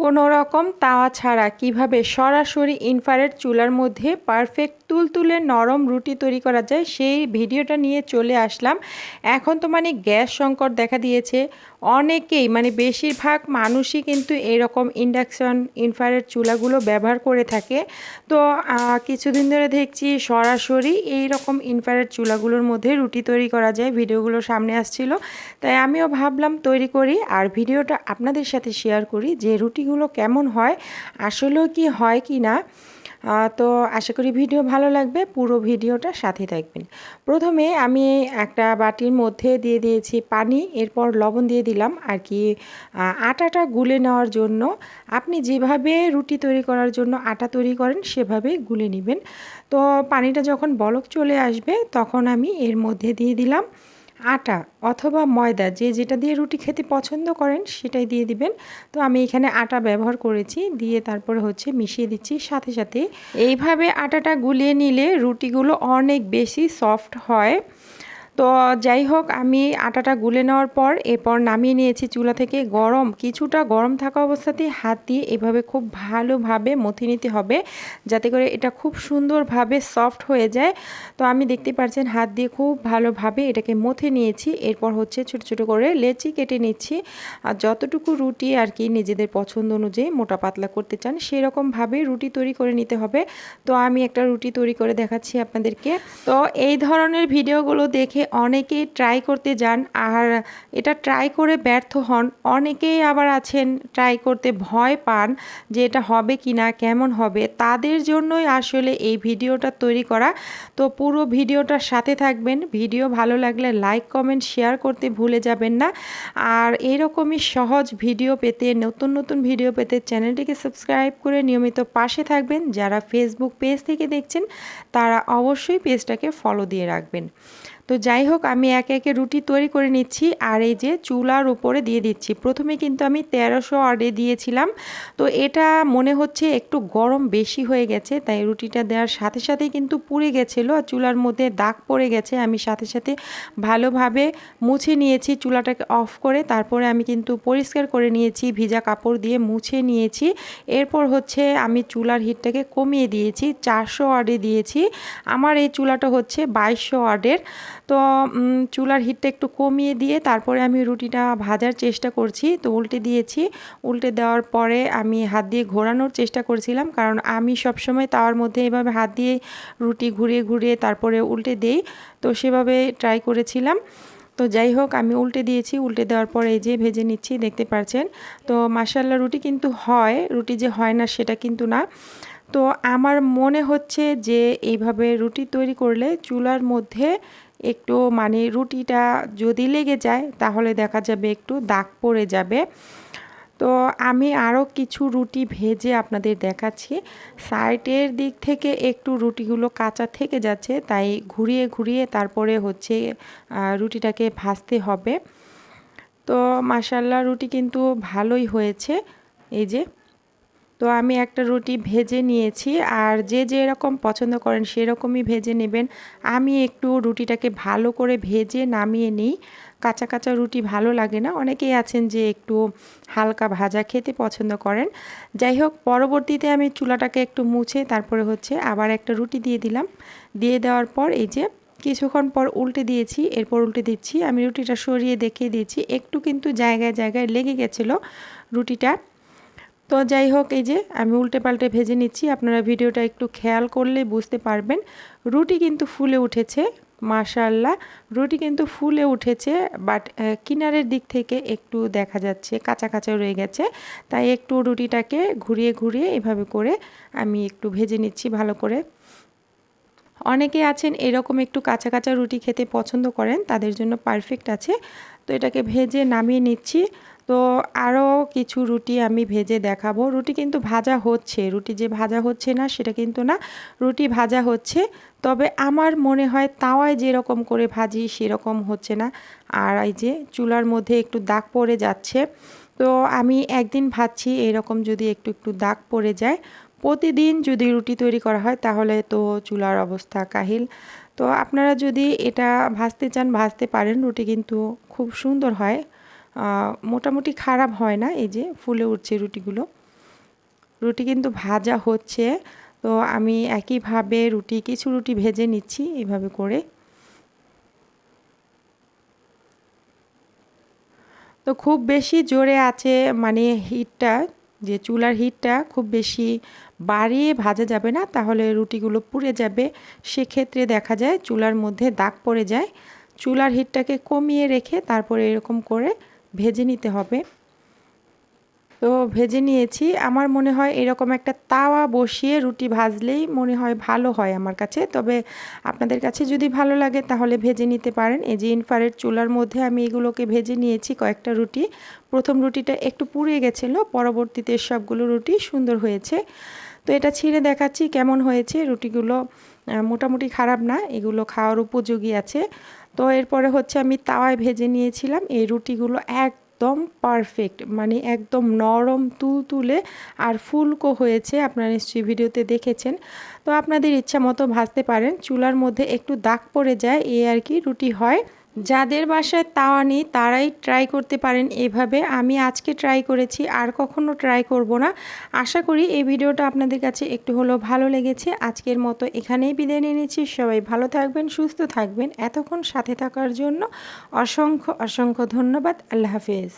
কোনো রকম তাওয়া ছাড়া কিভাবে সরাসরি ইনফ্রারেড চুলার মধ্যে পারফেক্ট তুলতুলে নরম রুটি তৈরি করা যায় সেই ভিডিওটা নিয়ে চলে আসলাম। এখন তো গ্যাস সংকট দেখা দিয়েছে, অনেকেই বেশিরভাগ মানুষই কিন্তু এরকম ইন্ডাকশন ইনফ্রারেড চুলাগুলো ব্যবহার করে থাকে। তো কিছুদিন ধরে দেখছি সরাসরি এই রকম ইনফ্রারেড চুলাগুলোর মধ্যে রুটি তৈরি করা যায়, ভিডিওগুলো সামনে আসছিল, তাই আমিও ভাবলাম তৈরি করি আর ভিডিওটা আপনাদের সাথে শেয়ার করি যে রুটিগুলো কেমন হয়, আসলেও কি হয় কি না। তো আশা করি ভিডিও ভালো লাগবে, পুরো ভিডিওটা সাথে থাকবেন। প্রথমে আমি একটা বাটির মধ্যে দিয়ে দিয়েছি পানি, এরপর লবণ দিয়ে দিলাম আর কি আটাটা গুলে নেওয়ার জন্য। আপনি যেভাবে রুটি তৈরি করার জন্য আটা তৈরি করেন সেভাবে গুলে নেবেন। তো পানিটা যখন বলক চলে আসবে তখন আমি এর মধ্যে দিয়ে দিলাম আটা অথবা ময়দা, যে যেটা দিয়ে রুটি খেতে পছন্দ করেন সেটাই দিয়ে দিবেন। তো আমি এখানে আটা ব্যবহার করেছি, দিয়ে তারপরে মিশিয়ে দিচ্ছি সাথে সাথে। এইভাবে আটাটা গুলিয়ে নিলে রুটিগুলো অনেক বেশি সফট হয়। তো যাই হোক, আমি আটাটা গুলে নেওয়ার পর এরপর নামিয়ে নিয়েছি চুলা থেকে। কিছুটা গরম থাকা অবস্থাতেই হাত দিয়ে এভাবে খুব ভালোভাবে মথে নিতে হবে, যাতে করে এটা খুব সুন্দরভাবে সফট হয়ে যায়। তো আমি দেখতে পাচ্ছেন হাত দিয়ে খুব ভালোভাবে এটাকে মথে নিয়েছি। এরপর ছোট ছোট করে লেচি কেটে নিচ্ছি। আর যতটুকু রুটি আর কি নিজেদের পছন্দ অনুযায়ী মোটা পাতলা করতে চান সেরকমভাবে রুটি তৈরি করে নিতে হবে। তো আমি একটা রুটি তৈরি করে দেখাচ্ছি আপনাদেরকে। তো এই ধরনের ভিডিওগুলো দেখে অনেকেই ট্রাই করতে যান আর এটা ট্রাই করে ব্যর্থ হন। অনেকেই আবার আছেন ট্রাই করতে ভয় পান যে এটা হবে কি না, কেমন হবে। তাদের জন্যই আসলে এই ভিডিওটা তৈরি করা। তো পুরো ভিডিওটার সাথে থাকবেন। ভিডিও ভালো লাগলে লাইক কমেন্ট শেয়ার করতে ভুলে যাবেন না। আর এরকমই সহজ ভিডিও পেতে, নতুন নতুন ভিডিও পেতে চ্যানেলটিকে সাবস্ক্রাইব করে নিয়মিত পাশে থাকবেন। যারা ফেসবুক পেজ থেকে দেখছেন তারা অবশ্যই পেজটাকে ফলো দিয়ে রাখবেন। তো যাই হোক, আমি একে একে রুটি তৈরি করে নিচ্ছি আর এই যে চুলার উপরে দিয়ে দিচ্ছি। প্রথমে কিন্তু আমি 1300 ওয়াটে দিয়েছিলাম, তো এটা মনে হচ্ছে একটু গরম বেশি হয়ে গেছে, তাই রুটিটা দেওয়ার সাথে সাথেই কিন্তু পুড়ে গেছিলো আর চুলার মধ্যে দাগ পড়ে গেছে। আমি সাথে সাথে ভালোভাবে মুছে নিয়েছি চুলাটাকে অফ করে। তারপরে আমি কিন্তু পরিষ্কার করে নিয়েছি, ভিজা কাপড় দিয়ে মুছে নিয়েছি। এরপর আমি চুলার হিটটাকে কমিয়ে দিয়েছি, 400 ওয়াটে দিয়েছি। আমার এই চুলাটা 2200 ওয়াটের। তো চুলার হিটটা একটু কমিয়ে দিয়ে তারপরে আমি রুটিটা ভাজার চেষ্টা করছি। তো উল্টে দিয়েছি, উল্টে দেওয়ার পরে আমি হাত দিয়ে ঘোরানোর চেষ্টা করছিলাম, কারণ আমি সবসময় তাওয়ার মধ্যে এভাবে হাত দিয়ে রুটি ঘুরিয়ে ঘুরিয়ে তারপরে উল্টে দিই। তো সেভাবে ট্রাই করেছিলাম। তো যাই হোক, আমি উল্টে দিয়েছি, উল্টে দেওয়ার পরে এই যে ভেজে নিচ্ছি, দেখতে পাচ্ছেন। তো মাশাআল্লাহ রুটি কিন্তু হয়, রুটি যে হয় না সেটা কিন্তু না। তো আমার মনে হচ্ছে যে এইভাবে রুটি তৈরি করলে চুলার মধ্যে একটু রুটিটা যদি লেগে যায় তাহলে দেখা যাবে একটু দাগ পড়ে যাবে। তো আমি আরও কিছু রুটি ভেজে আপনাদের দেখাচ্ছি। সাইডের দিক থেকে একটু রুটিগুলো কাঁচা থেকে যাচ্ছে, তাই ঘুরিয়ে ঘুরিয়ে তারপরে রুটিটাকে ভাজতে হবে। তো মাশাআল্লাহ রুটি কিন্তু ভালোই হয়েছে। এই যে, তো আমি একটা রুটি ভেজে নিয়েছি, আর যে যেরকম পছন্দ করেন সেরকমই ভেজে নেবেন। আমি একটু রুটিটাকে ভালো করে ভেজে নামিয়ে নিই, কাঁচা কাঁচা রুটি ভালো লাগে না। অনেকেই আছেন যে একটু হালকা ভাজা খেতে পছন্দ করেন। যাই হোক, পরবর্তীতে আমি চুলাটাকে একটু মুছে তারপরে আবার একটা রুটি দিয়ে দিলাম। দিয়ে দেওয়ার পর এই যে কিছুক্ষণ পর উল্টে দিয়েছি, এরপর উল্টে দিচ্ছি। আমি রুটিটা সরিয়ে দেখিয়ে দিয়েছি, একটু কিন্তু জায়গায় জায়গায় লেগে গেছিলো রুটিটা। তো যাই হোক, এই যে আমি উল্টে পাল্টে ভেজে নিচ্ছি। আপনারা ভিডিওটা একটু খেয়াল করলে বুঝতে পারবেন রুটি কিন্তু ফুলে উঠেছে। মাশাআল্লাহ রুটি কিন্তু ফুলে উঠেছে, বাট কিনারের দিক থেকে একটু দেখা যাচ্ছে কাঁচা কাঁচা রয়ে গেছে। তাই একটু রুটিটাকে ঘুরিয়ে ঘুরিয়ে এভাবে করে আমি একটু ভেজে নিচ্ছি ভালো করে। অনেকে আছেন এরকম একটু কাঁচা কাঁচা রুটি খেতে পছন্দ করেন, তাদের জন্য পারফেক্ট আছে। তো এটাকে ভেজে নামিয়ে নিচ্ছি। তো আরও কিছু রুটি আমি ভেজে দেখাবো। রুটি কিন্তু ভাজা হচ্ছে, রুটি যে ভাজা হচ্ছে না সেটা কিন্তু না, রুটি ভাজা হচ্ছে। তবে আমার মনে হয় তাওয়ায় যেরকম করে ভাজি সেরকম হচ্ছে না, আর এই যে চুলার মধ্যে একটু দাগ পড়ে যাচ্ছে। তো আমি একদিন ভাজছি, এরকম যদি একটু একটু দাগ পড়ে যায়, প্রতিদিন যদি রুটি তৈরি করা হয় তাহলে তো চুলার অবস্থা কাহিল। তো আপনারা যদি এটা ভাজতে চান ভাজতে পারেন, রুটি কিন্তু খুব সুন্দর হয়, মোটামুটি খারাপ হয় না। এই যে ফুলে উঠছে রুটিগুলো। রুটি কিন্তু ভাজা হচ্ছে। তো আমি একইভাবে কিছু রুটি ভেজে নিচ্ছি এভাবে করে। তো খুব বেশি জোরে আছে মানে হিটটা, যে চুলার হিটটা খুব বেশি বাড়িয়ে ভাজা যাবে না, তাহলে রুটিগুলো পুড়ে যাবে। সেক্ষেত্রে দেখা যায় চুলার মধ্যে দাগ পড়ে যায়। চুলার হিটটাকে কমিয়ে রেখে তারপরে এরকম করে ভেজে নিতে হবে। তো ভেজে নিয়েছি। আমার মনে হয় এরকম একটা তাওয়া বসিয়ে রুটি ভাজলেই মনে হয় ভালো হয় আমার কাছে। তবে আপনাদের কাছে যদি ভালো লাগে তাহলে ভেজে নিতে পারেন। এই যে ইনফ্রারেড চুলার মধ্যে আমি এগুলোকে ভেজে নিয়েছি কয়েকটা রুটি। প্রথম রুটিটা একটু পুড়ে গেছিলো, পরবর্তীতে সবগুলো রুটি সুন্দর হয়েছে। তো এটা ছিঁড়ে দেখাচ্ছি কেমন হয়েছে। রুটিগুলো মোটামুটি খারাপ না, এগুলো খাওয়ার উপযোগী আছে। তো এরপরে হচ্ছে আমি তাওয়ায় ভেজে নিয়েছিলাম এই রুটিগুলো, একদম পারফেক্ট, মানে একদম নরম তুলতুলে আর ফুলকো হয়েছে। আপনারা নিশ্চয়ই ভিডিওতে দেখেছেন। তো আপনাদের ইচ্ছা মতো ভাজতে পারেন, চুলার মধ্যে একটু দাগ পড়ে যায় এই আর কি রুটি হয়। যাদের বাসায় তাওয়া নেই তারাই ট্রাই করতে পারেন এভাবে। আমি আজকে ট্রাই করেছি, আর কখনো ট্রাই করব না। আশা করি এই ভিডিওটা আপনাদের কাছে একটু হলেও ভালো লেগেছে। আজকের মতো এখানেই বিদায় নিয়ে নিচ্ছি। সবাই ভালো থাকবেন, সুস্থ থাকবেন। এতক্ষণ সাথে থাকার জন্য অসংখ্য অসংখ্য ধন্যবাদ। আল্লাহ হাফেজ।